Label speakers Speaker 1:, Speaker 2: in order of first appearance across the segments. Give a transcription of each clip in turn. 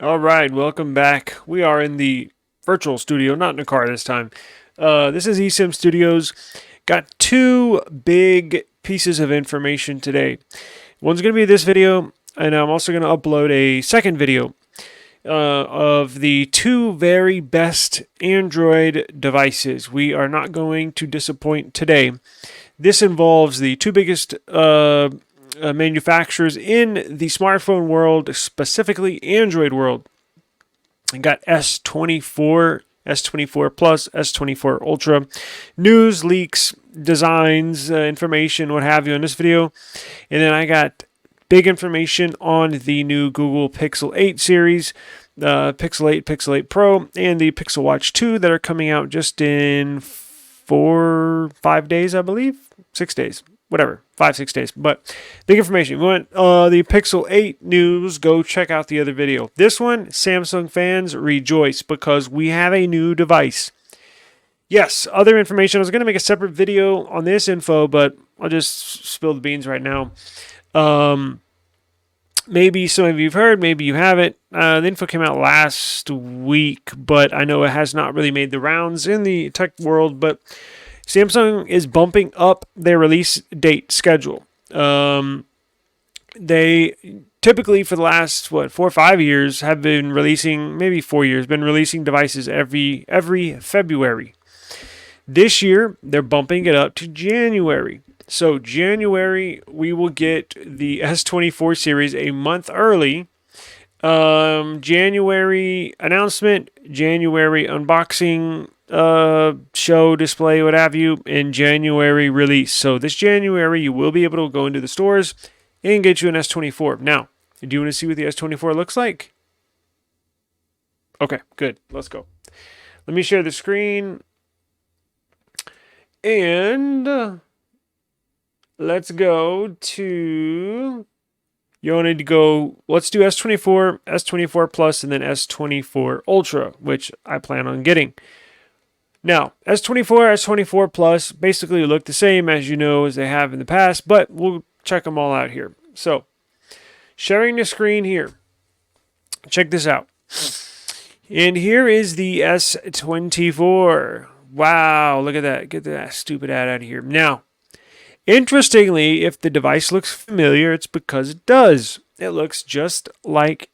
Speaker 1: All right, welcome back. We are in the virtual studio, not in a car this time. This is eSIM Studios. Got two big pieces of information today. One's going to be this video, and I'm also going to upload a second video of the two very best Android devices. We are not going to disappoint today. This involves the two biggest manufacturers in the smartphone world, specifically Android world. I got S24, S24 Plus, S24 Ultra, news, leaks, designs, information, what have you in this video. And then I got big information on the new Google Pixel 8 series, Pixel 8, Pixel 8 Pro, and the Pixel Watch 2 that are coming out just in 5 days, I believe. 6 days, whatever, 5-6 days. But big information. If you want the Pixel 8 news, go check out the other video. This one, Samsung fans rejoice because we have a new device. Yes, other information. I was going to make a separate video on this info, but I'll just spill the beans right now. Maybe some of you have heard, maybe you haven't. The info came out last week, but I know it has not really made the rounds in the tech world. But Samsung is bumping up their release date schedule. They typically, for the last 4 or 5 years, have been releasing, maybe 4 years, been releasing devices every February. This year, they're bumping it up to January. So January, we will get the S24 series a month early. January announcement, January unboxing, show, display, what have you, in January release. So this January, you will be able to go into the stores and get you an S24. Now, do you want to see what the S24 looks like? Okay, good. Let's go. Let me share the screen. And let's go to, you wanted to go, let's do S24, S24 Plus, and then S24 Ultra, which I plan on getting. Now, S24, S24 Plus basically look the same as you know as they have in the past, but we'll check them all out here. So, sharing the screen here. Check this out. And here is the S24. Wow, look at that. Get that stupid ad out of here. Now, interestingly, if the device looks familiar, it's because it does. It looks just like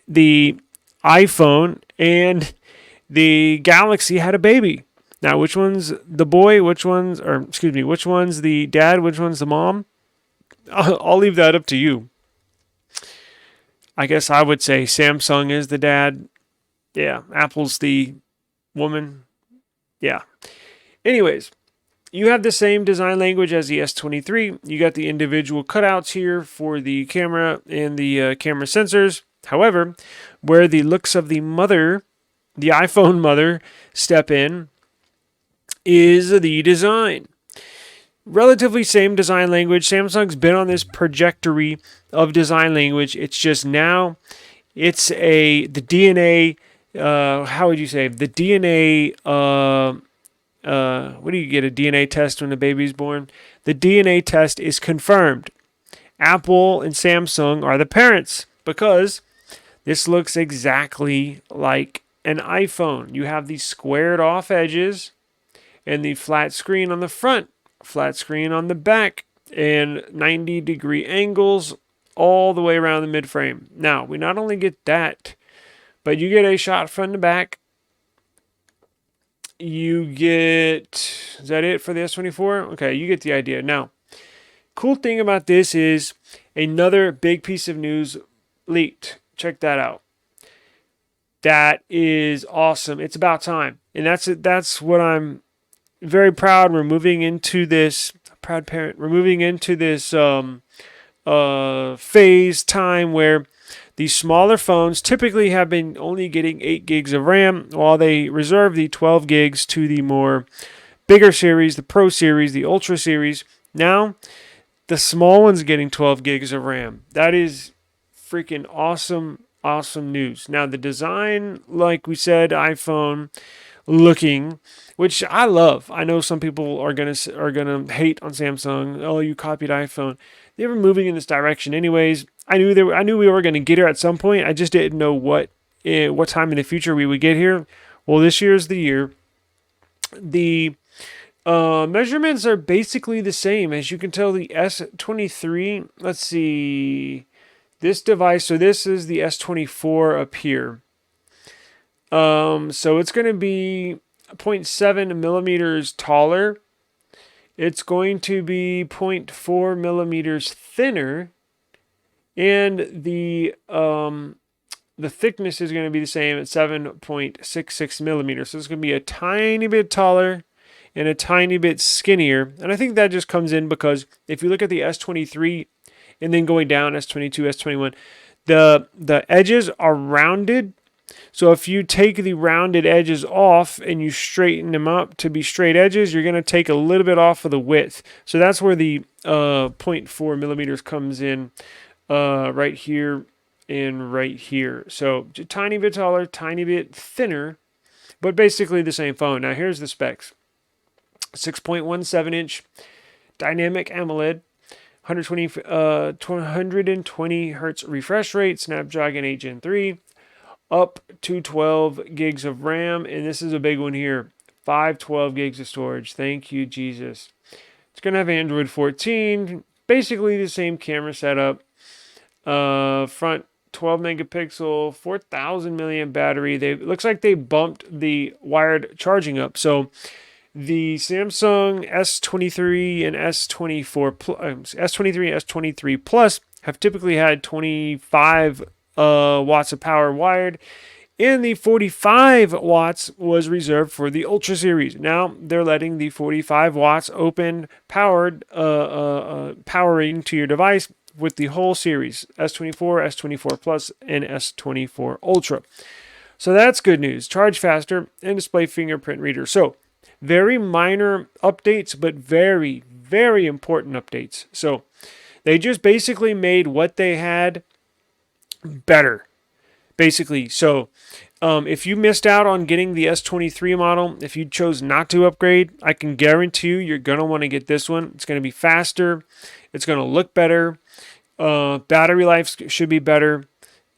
Speaker 1: the iPhone and the Galaxy had a baby. Now, which one's the boy? Which one's the dad? Which one's the mom? I'll leave that up to you. I guess I would say Samsung is the dad. Yeah, Apple's the woman. Yeah. Anyways, you have the same design language as the S23. You got the individual cutouts here for the camera and the camera sensors. However, where the looks of the mother, the iPhone mother, step in is the design. Relatively same design language. Samsung's been on this trajectory of design language. It's just now it's the DNA, how would you say? The DNA, what do you get, a DNA test when a baby's born? The DNA test is confirmed. Apple and Samsung are the parents because this looks exactly like an iPhone. You have these squared off edges and the flat screen on the front, flat screen on the back, and 90-degree angles all the way around the mid-frame. Now, we not only get that, but you get a shot from the back. You get, is that it for the S24? Okay, you get the idea. Now, cool thing about this is another big piece of news leaked. Check that out. That is awesome. It's about time. And that's what I'm very proud. We're moving into this, proud parent, we're moving into this phase time where these smaller phones typically have been only getting 8 gigs of RAM, while they reserve the 12 gigs to the more bigger series, the Pro series, the Ultra series. Now, the small one's getting 12 gigs of RAM. That is freaking awesome, awesome news. Now, the design, like we said, iPhone looking, which I love. I know some people are gonna hate on Samsung. Oh, you copied iPhone. They were moving in this direction, anyways. I knew we were gonna get her at some point. I just didn't know what what time in the future we would get here. Well, this year is the year. The measurements are basically the same. As you can tell, the S23, let's see, this device, so this is the S24 up here. So it's going to be 0.7 millimeters taller. It's going to be 0.4 millimeters thinner. And the thickness is going to be the same at 7.66 millimeters. So it's going to be a tiny bit taller and a tiny bit skinnier. And I think that just comes in because if you look at the S23 and then going down, S22, S21, the edges are rounded. So if you take the rounded edges off and you straighten them up to be straight edges, you're going to take a little bit off of the width. So that's where the 0.4 millimeters comes in, right here and right here. So just a tiny bit taller, tiny bit thinner, but basically the same phone. Now here's the specs. 6.17 inch dynamic AMOLED, 120 hertz refresh rate, Snapdragon 8 Gen 3, up to 12 gigs of RAM, and this is a big one here, 512 gigs of storage. Thank you, Jesus. It's going to have Android 14, basically the same camera setup. Front 12 megapixel, 4,000 milliamp battery. Looks like they bumped the wired charging up. So the Samsung S23 and S23 Plus have typically had 25 watts of power wired, and the 45 watts was reserved for the Ultra series. Now they're letting the 45 watts open powered powering to your device with the whole series, S24, S24 Plus, and S24 Ultra. So that's good news. Charge faster and display fingerprint reader. So very minor updates, but very, very important updates. So they just basically made what they had better, basically. So if you missed out on getting the S23 model, if you chose not to upgrade, I can guarantee you're going to want to get this one. It's going to be faster. It's going to look better. Battery life should be better.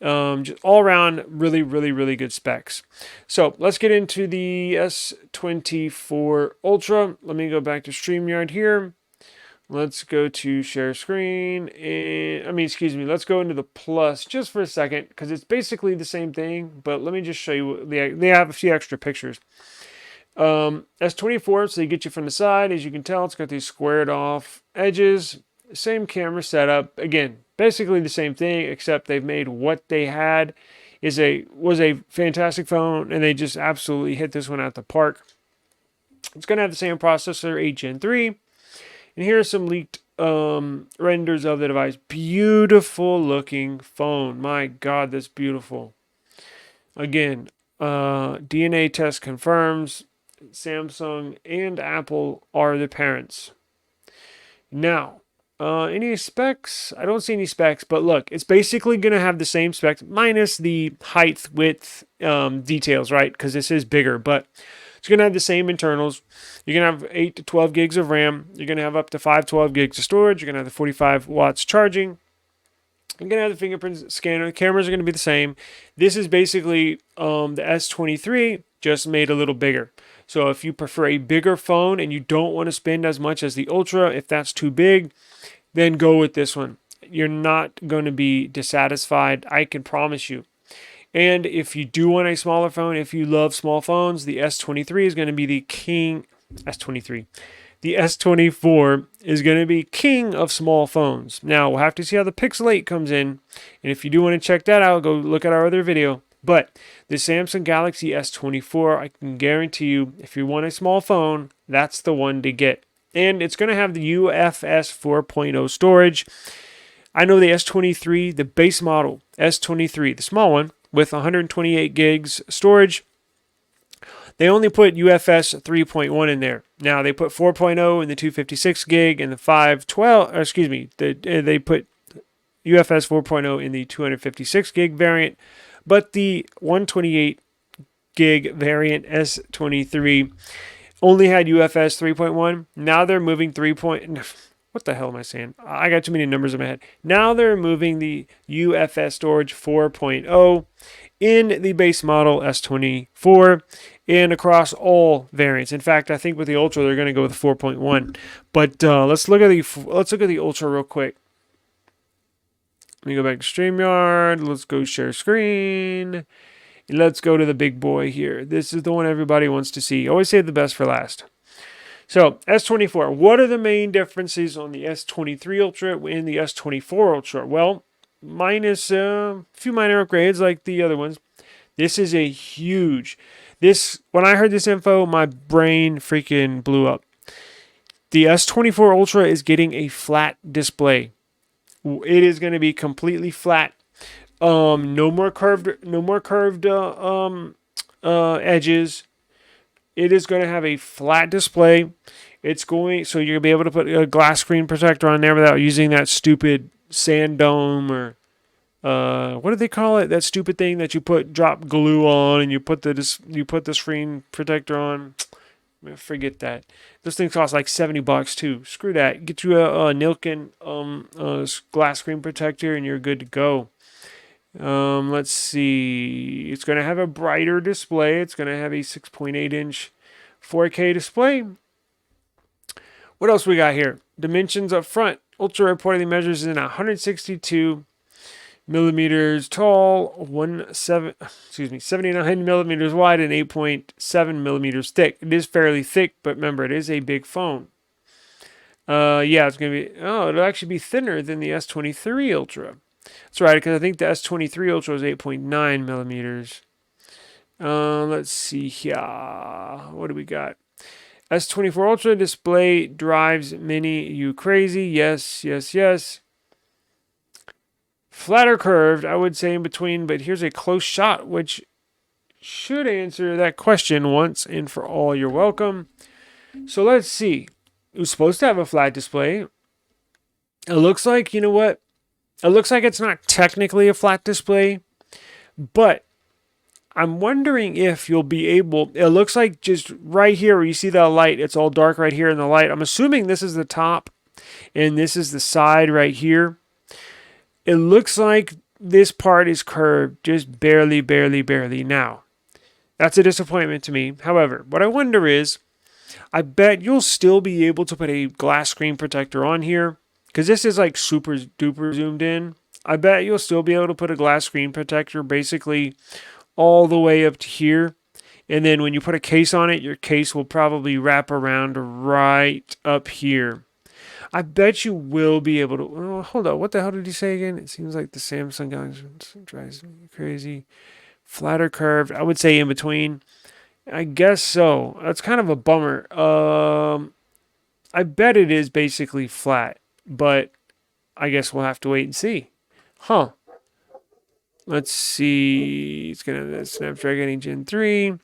Speaker 1: Just all around really, really, really good specs. So let's get into the S24 Ultra. Let me go back to StreamYard here. Let's go to share screen. Let's go into the Plus just for a second because it's basically the same thing, but let me just show you. They have a few extra pictures. S24, so they get you from the side. As you can tell, it's got these squared off edges. Same camera setup. Again, basically the same thing, except they've made what they had was a fantastic phone, and they just absolutely hit this one out the park. It's going to have the same processor, 8 Gen 3. And here are some leaked renders of the device. Beautiful looking phone. My God, that's beautiful. Again, DNA test confirms Samsung and Apple are the parents. Now, any specs? I don't see any specs, but look, it's basically going to have the same specs minus the height, width details, right? Because this is bigger, but it's going to have the same internals. You're going to have 8 to 12 gigs of RAM. You're going to have up to 512 gigs of storage. You're going to have the 45 watts charging. You're going to have the fingerprint scanner. The cameras are going to be the same. This is basically the S23 just made a little bigger. So if you prefer a bigger phone and you don't want to spend as much as the Ultra, if that's too big, then go with this one. You're not going to be dissatisfied, I can promise you. And if you do want a smaller phone, if you love small phones, the S23 is going to be the king. The S24 is going to be king of small phones. Now, we'll have to see how the Pixel 8 comes in. And if you do want to check that out, go look at our other video. But the Samsung Galaxy S24, I can guarantee you, if you want a small phone, that's the one to get. And it's going to have the UFS 4.0 storage. I know the S23, the base model, S23, the small one, with 128 gigs storage, they only put UFS 3.1 in there. Now, they put 4.0 in the 256 gig and the 512, they put UFS 4.0 in the 256 gig variant, but the 128 gig variant S23 only had UFS 3.1. Now they're moving what the hell am I saying? I got too many numbers in my head. Now they're moving the UFS storage 4.0 in the base model S24 and across all variants. In fact, I think with the Ultra they're going to go with 4.1. But let's look at the Ultra real quick. Let me go back to StreamYard. Let's go share screen. Let's go to the big boy here. This is the one everybody wants to see. Always save the best for last. So S24. What are the main differences on the S23 Ultra and the S24 Ultra? Well, minus a few minor upgrades like the other ones. This is a huge. When I heard this info, my brain freaking blew up. The S24 Ultra is getting a flat display. It is going to be completely flat. No more curved edges. It is going to have a flat display. So you're going to be able to put a glass screen protector on there without using that stupid sand dome or what do they call it? That stupid thing that you drop glue on and you put the screen protector on. Forget that. Those things cost like $70 too. Screw that. Get you a Nilkin glass screen protector and you're good to go. Let's see. It's going to have a brighter display. It's going to have a 6.8-inch 4K display. What else we got here? Dimensions up front. Ultra reportedly measures in 162 millimeters tall, 79 millimeters wide, and 8.7 millimeters thick. It is fairly thick, but remember, it is a big phone. Yeah, it's going to be, it'll actually be thinner than the S23 Ultra. That's right, because I think the S23 Ultra is 8.9 millimeters. Let's see here. What do we got? S24 Ultra display drives many you crazy. Yes, yes, yes. Flat or curved, I would say in between, but here's a close shot, which should answer that question once and for all. You're welcome. So let's see. It was supposed to have a flat display. It looks like, you know what? It looks like it's not technically a flat display, but I'm wondering if you'll be able, it looks like just right here where you see that light, it's all dark right here in the light. I'm assuming this is the top and this is the side right here. It looks like this part is curved just barely, barely, barely. Now, that's a disappointment to me. However, what I wonder is, I bet you'll still be able to put a glass screen protector on here because this is like super duper zoomed in. I bet you'll still be able to put a glass screen protector basically all the way up to here. And then when you put a case on it, your case will probably wrap around right up here. I bet you will be able to. Oh, hold on. What the hell did he say again? It seems like the Samsung Galaxy drives me crazy. Flat or curved? I would say in between. I guess so. That's kind of a bummer. I bet it is basically flat, but I guess we'll have to wait and see. Huh. Let's see. It's going to have Snapdragon Gen 3.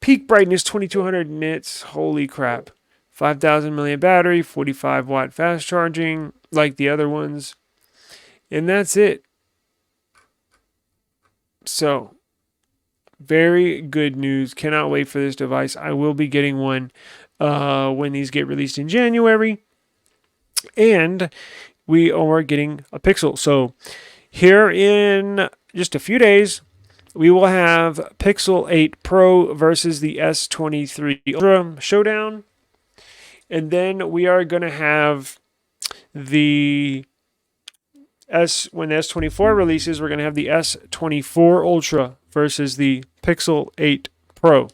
Speaker 1: Peak brightness 2200 nits. Holy crap. 5,000 milliamp battery, 45 watt fast charging, like the other ones. And that's it. So, very good news. Cannot wait for this device. I will be getting one when these get released in January. And we are getting a Pixel. So, here in just a few days, we will have Pixel 8 Pro versus the S23 Ultra showdown. And then we are going to have when the S24 releases, we're going to have the S24 Ultra versus the Pixel 8 Pro.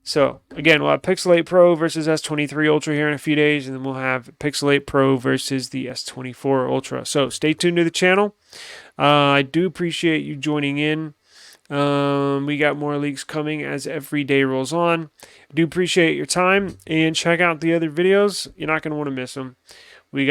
Speaker 1: So, again, we'll have Pixel 8 Pro versus S23 Ultra here in a few days, and then we'll have Pixel 8 Pro versus the S24 Ultra. So, stay tuned to the channel. I do appreciate you joining in. We got more leaks coming as every day rolls on. I do appreciate your time, and check out the other videos. You're not going to want to miss them.